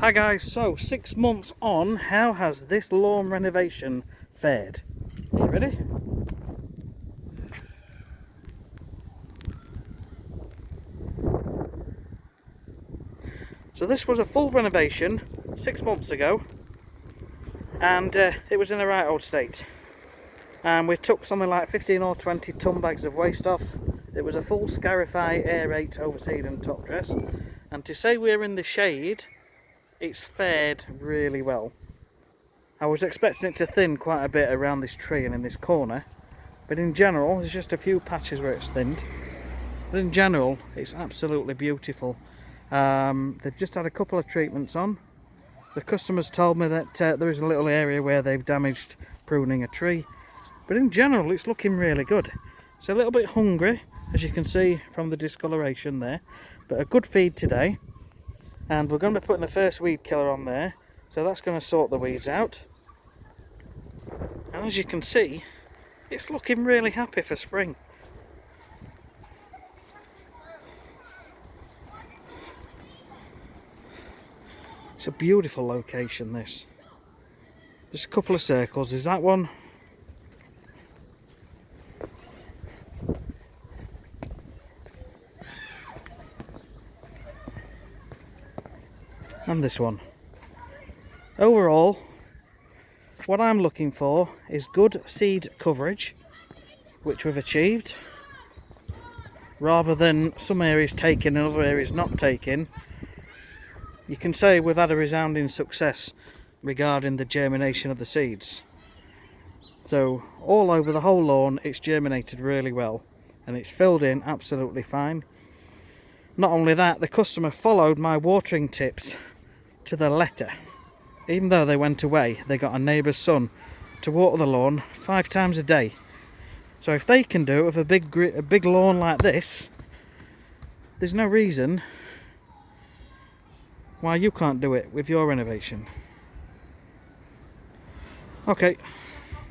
Hi guys, so 6 months on, how has this lawn renovation fared? Are you ready? So this was a full renovation 6 months ago, and it was in a right old state. And we took something like 15 or 20 ton bags of waste off. It was a full Scarify, aerate, overseed and top dress. And to say we're in the shade, it's fared really well. I was expecting it to thin quite a bit around this tree and in this corner, but in general there's just a few patches where it's thinned, but in general it's absolutely beautiful. They've just had a couple of treatments on. The customers told me that there is a little area where they've damaged pruning a tree, but in general it's looking really good. It's a little bit hungry, as you can see from the discoloration there, but a good feed today. And we're going to be putting the first weed killer on there, so that's going to sort the weeds out. And as you can see, it's looking really happy for spring. It's a beautiful location, this. There's a couple of circles. There's that one. And this one. Overall, what I'm looking for is good seed coverage, which we've achieved, rather than some areas taken and other areas not taken. You can say we've had a resounding success regarding the germination of the seeds. So all over the whole lawn it's germinated really well and it's filled in absolutely fine. Not only that, the customer followed my watering tips to the letter. Even though they went away, they got a neighbour's son to water the lawn 5 times a day. So if they can do it with a big lawn like this, there's no reason why you can't do it with your renovation. Okay.